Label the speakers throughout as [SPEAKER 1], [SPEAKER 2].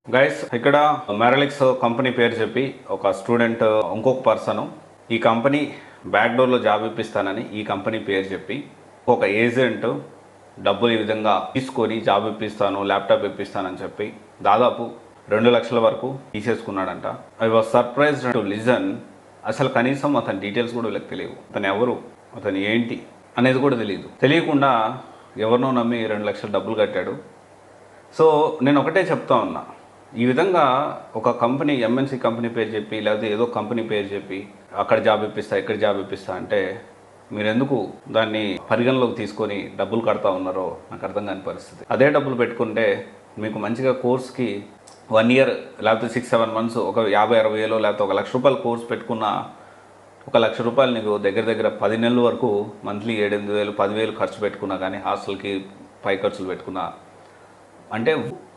[SPEAKER 1] Guys ఇక్కడ మెరలిక్స్ company పేరు చెప్పి ఒక స్టూడెంట్ ఇంకొక పర్సన్ ఈ కంపెనీ బ్యాక్ డోర్లో జాబ్ ఇప్పిస్తానని ఈ కంపెనీ పేరు చెప్పి ఒక ఏజెంట్ డబ్బులు ఈ విధంగా తీసుకొని జాబ్ ఇప్పిస్తాను ల్యాప్టాప్ ఇప్పిస్తానని చెప్పి దాదాపు 2 లక్షల వరకు తీసేసుకున్నాడంట. I was surprised to listen. అసలు కనీసం అతని డీటెయిల్స్ కూడా వీళ్ళకి తెలియవు. అతను ఎవరు, అతను ఏంటి అనేది కూడా తెలియదు. తెలియకుండా ఎవరినో నమ్మి 2 లక్షలు డబ్బులు కట్టాడు. సో నేను ఒకటే చెప్తా ఉన్నా, ఈ విధంగా ఒక కంపెనీ ఎంఎన్సీ కంపెనీ పేరు చెప్పి లేకపోతే ఏదో కంపెనీ పేరు చెప్పి అక్కడ జాబ్ ఇప్పిస్తా ఇక్కడ జాబ్ ఇప్పిస్తా అంటే మీరు ఎందుకు దాన్ని పరిగణలోకి తీసుకొని డబ్బులు కడతా ఉన్నారో నాకు అర్థం కాని పరిస్థితి. అదే డబ్బులు పెట్టుకుంటే మీకు మంచిగా కోర్స్కి 1 ఇయర్ లేకపోతే 6-7 మంత్స్ ఒక 50-60 వేలు లేకపోతే 1 లక్ష రూపాయలు కోర్స్ పెట్టుకున్న 1 లక్ష రూపాయలు నీకు దగ్గర 10 నెలల వరకు మంత్లీ 7-8 వేలు 10,000 ఖర్చు పెట్టుకున్నా కానీ హాస్టల్కి పై ఖర్చులు పెట్టుకున్నా అంటే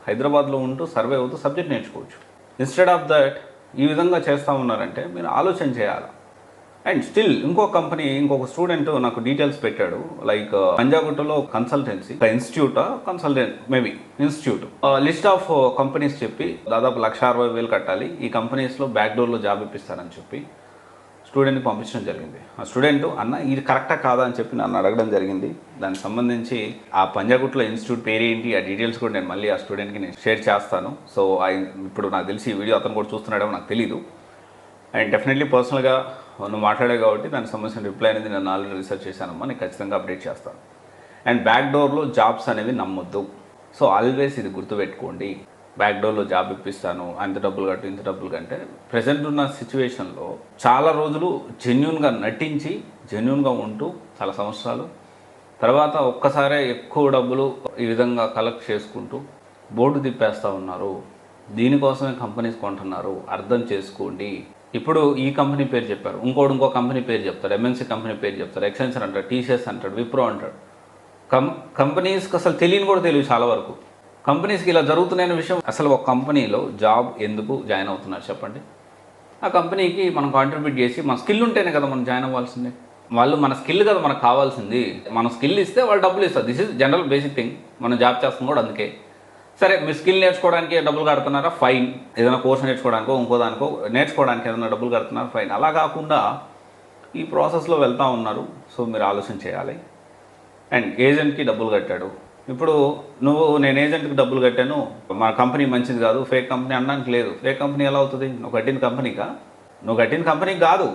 [SPEAKER 1] హైదరాబాద్లో ఉంటూ సర్వే అవుతూ సబ్జెక్ట్ నేర్చుకోవచ్చు. ఇన్స్టెడ్ ఆఫ్ దట్ ఈ విధంగా చేస్తూ ఉన్నారంటే మీరు ఆలోచన చేయాలి. అండ్ స్టిల్ ఇంకొక స్టూడెంట్ నాకు డీటెయిల్స్ పెట్టాడు. లైక్ పంజాగుట్టలో consultancy institute consultant maybe institute list of companies చెప్పి దాదాపు 1,60,000 కట్టాలి, ఈ కంపెనీస్లో బ్యాక్ డోర్లో జాబ్ ఇప్పిస్తారని చెప్పి స్టూడెంట్ని పంపించడం జరిగింది. ఆ స్టూడెంట్ అన్న ఇది కరెక్టా కాదా అని చెప్పి నన్ను అడగడం జరిగింది. దానికి సంబంధించి ఆ పంజాగుట్లో ఇన్స్టిట్యూట్ పేరేంటి ఆ డీటెయిల్స్ కూడా నేను మళ్ళీ ఆ స్టూడెంట్కి నేను షేర్ చేస్తాను. సో ఇప్పుడు నాకు తెలిసి ఈ వీడియో అతను కూడా చూస్తున్నాడేమో నాకు తెలీదు. అండ్ డెఫినెట్లీ పర్సనల్గా నువ్వు మాట్లాడే కాబట్టి దానికి సంబంధించిన రిప్లై అనేది నేను ఆల్రెడీ రీసెర్చ్ చేశానమ్మా, నేను ఖచ్చితంగా అప్డేట్ చేస్తాను. అండ్ బ్యాక్ డోర్లో జాబ్స్ అనేవి నమ్మొద్దు. సో ఆల్వేస్ ఇది గుర్తుపెట్టుకోండి. బ్యాక్ డోర్లో జాబ్ ఇప్పిస్తాను అంత డబ్బులు కట్టు ఇంత డబ్బులు కంటే ప్రజెంట్ ఉన్న సిచ్యువేషన్లో చాలా రోజులు జెన్యున్గా నటించి జెన్యున్గా ఉంటూ చాలా సంవత్సరాలు తర్వాత ఒక్కసారే ఎక్కువ డబ్బులు ఈ విధంగా కలెక్ట్ చేసుకుంటూ బోర్డు తిప్పేస్తూ ఉన్నారు. దీనికోసమే కంపెనీస్ కొంటున్నారు, అర్థం చేసుకోండి. ఇప్పుడు ఈ కంపెనీ పేరు చెప్పారు, ఇంకో కంపెనీ పేరు చెప్తారు, ఎంఎన్సీ కంపెనీ పేరు చెప్తారు, ఎక్సెంచర్ అంటాడు, టీసీఎస్ అంటాడు, విప్రో అంటాడు. కంపెనీస్కి అసలు తెలియని కూడా తెలియదు చాలా వరకు. కంపెనీస్కి ఇలా జరుగుతున్న విషయం అసలు ఒక కంపెనీలో జాబ్ ఎందుకు జాయిన్ అవుతున్నారు చెప్పండి. ఆ కంపెనీకి మనం కాంట్రిబ్యూట్ చేసి మన స్కిల్ ఉంటేనే కదా మనం జాయిన్ అవ్వాల్సింది. వాళ్ళు మన స్కిల్ కదా మనకు కావాల్సింది. మన స్కిల్ ఇస్తే వాళ్ళు డబ్బులు ఇస్తారు. This is general basic thing. మనం జాబ్ చేస్తాం కూడా అందుకే. సరే మీరు స్కిల్ నేర్చుకోవడానికి డబ్బులు కడుతున్నారా, ఫైన్. ఏదైనా కోర్స్ నేర్చుకోవడానికో ఇంకో దానికో నేర్చుకోవడానికి ఏదైనా డబ్బులు కడుతున్నారా, ఫైన్. అలా కాకుండా ఈ ప్రాసెస్లో వెళ్తూ ఉన్నారు. సో మీరు ఆలోచన చేయాలి. అండ్ ఏజెంట్కి డబ్బులు కట్టాడు. ఇప్పుడు నేను ఏజెంట్కి డబ్బులు కట్టాను, మా కంపెనీ మంచిది కాదు, ఫేక్ కంపెనీ అనడానికి లేదు. ఫేక్ కంపెనీ ఎలా అవుతుంది? నువ్వు కట్టిన కంపెనీకా? నువ్వు కట్టిన కంపెనీకి కాదు,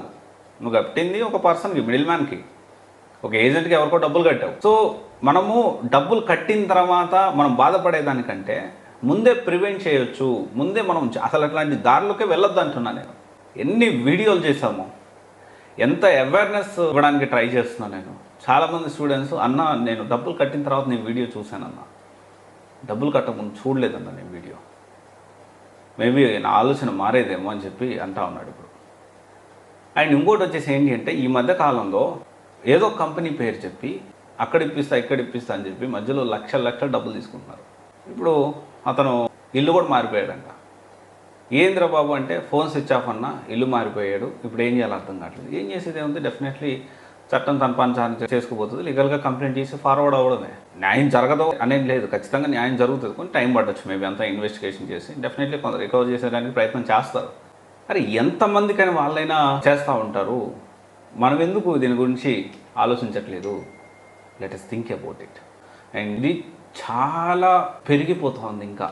[SPEAKER 1] నువ్వు కట్టింది ఒక పర్సన్కి, మిడిల్ మ్యాన్కి, ఒక ఏజెంట్కి ఎవరికో డబ్బులు కట్టావు. సో మనము డబ్బులు కట్టిన తర్వాత మనం బాధపడేదానికంటే ముందే ప్రివెంట్ చేయొచ్చు. ముందే మనం అసలు అట్లాంటి దారిలోకే వెళ్ళొద్దు అంటున్నాను నేను. ఎన్ని వీడియోలు చేశాము, ఎంత అవేర్నెస్ ఇవ్వడానికి ట్రై చేస్తున్నాను నేను. చాలామంది స్టూడెంట్స్ అన్న నేను డబ్బులు కట్టిన తర్వాత నేను వీడియో చూశానన్న, డబ్బులు కట్టకుండా చూడలేదన్న నేను వీడియో, మేబీ నా ఆలోచన మారేదేమో అని చెప్పి అంటా ఉన్నాడు ఇప్పుడు. అండ్ ఇంకోటి వచ్చేసి ఏంటి అంటే ఈ మధ్య కాలంలో ఏదో కంపెనీ పేరు చెప్పి అక్కడ ఇప్పిస్తా ఇక్కడ ఇప్పిస్తా అని చెప్పి మధ్యలో లక్షల డబ్బులు తీసుకుంటున్నారు. ఇప్పుడు అతను ఇల్లు కూడా మారిపోయాడంట. ఏంద్ర బాబు అంటే ఫోన్ స్విచ్ ఆఫ్ అన్నా ఇల్లు మారిపోయాడు, ఇప్పుడు ఏం చేయాలో అర్థం కావట్లేదు. ఏం చేసేది ఏముంది, డెఫినెట్లీ చట్టం తన పని చేసుకుపోతుంది. లీగల్గా కంప్లైంట్ చేసి ఫార్వర్డ్ అవ్వడమే. న్యాయం జరగదు అనేది లేదు, ఖచ్చితంగా న్యాయం జరుగుతుంది. కొంచెం టైం పట్టచ్చు మేబీ అంతా ఇన్వెస్టిగేషన్ చేసి. డెఫినెట్లీ కొంత రికవర్ చేసేదానికి ప్రయత్నం చేస్తారు. అరే ఎంతమందికైనా వాళ్ళైనా చేస్తూ ఉంటారు, మనం ఎందుకు దీని గురించి ఆలోచించట్లేదు? Let us think about it. And ఇది చాలా పెరిగిపోతుంది ఇంకా.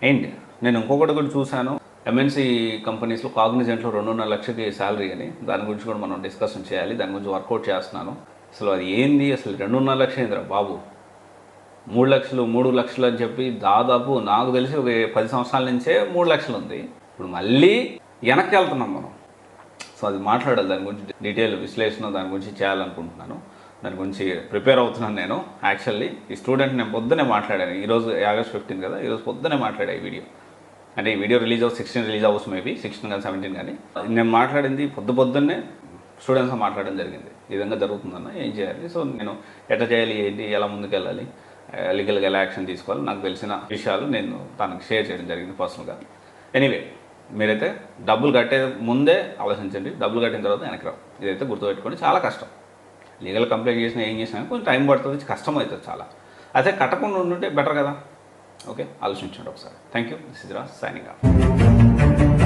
[SPEAKER 1] అండ్ నేను ఇంకొకటి కూడా చూశాను, ఎంఎన్సీ కంపెనీస్లో కాగ్నిజెంట్లో 2.5 లక్షకి శాలరీ అని. దాని గురించి కూడా మనం డిస్కషన్ చేయాలి, దాని గురించి వర్కౌట్ చేస్తున్నాను. అసలు అది ఏంది, అసలు 2.5 లక్షలు ఏందిరా బాబు, 3 లక్షలు అని చెప్పి దాదాపు నాకు తెలిసి ఒక 10 సంవత్సరాల నుంచే 3 లక్షలు ఉంది. ఇప్పుడు మళ్ళీ వెనక్కి వెళ్తున్నాం మనం. సో అది మాట్లాడాలి, దాని గురించి డీటెయిల్ విశ్లేషణ దాని గురించి చేయాలనుకుంటున్నాను. దాని గురించి ప్రిపేర్ అవుతున్నాను నేను. యాక్చువల్లీ ఈ స్టూడెంట్ నేను పొద్దునే మాట్లాడాను. ఈరోజు ఆగస్ట్ 15 కదా, ఈరోజు పొద్దునే మాట్లాడా ఈ వీడియో. అంటే ఈ వీడియో రిలీజ్ 16 రిలీజ్ అవ్వచ్చు, మేబీ 16 కానీ 17 కానీ. నేను మాట్లాడింది పొద్దున్నే స్టూడెంట్స్తో మాట్లాడడం జరిగింది. ఈ విధంగా జరుగుతుందన్న, ఏం చేయాలి, సో నేను ఎట్లా చేయాలి, ఏంటి, ఎలా ముందుకు వెళ్ళాలి, లీగల్గా ఎలా యాక్షన్ తీసుకోవాలి, నాకు తెలిసిన విషయాలు నేను తనకు షేర్ చేయడం జరిగింది పర్సనల్గా. ఎనీవే మీరైతే డబ్బులు కట్టే ముందే ఆలోచించండి, డబ్బులు కట్టిన తర్వాత వెనక్కి రావు. ఇదైతే గుర్తుపెట్టుకోండి. చాలా కష్టం. లీగల్ కంప్లైంట్ చేసినా ఏం చేసినా కొంచెం టైం పడుతుంది, కష్టం అవుతుంది చాలా. అదే కట్టకుండా ఉంటుంటే బెటర్ కదా. ఓకే, ఆలోచించండి ఒకసారి. Thank you. This is Raj signing off.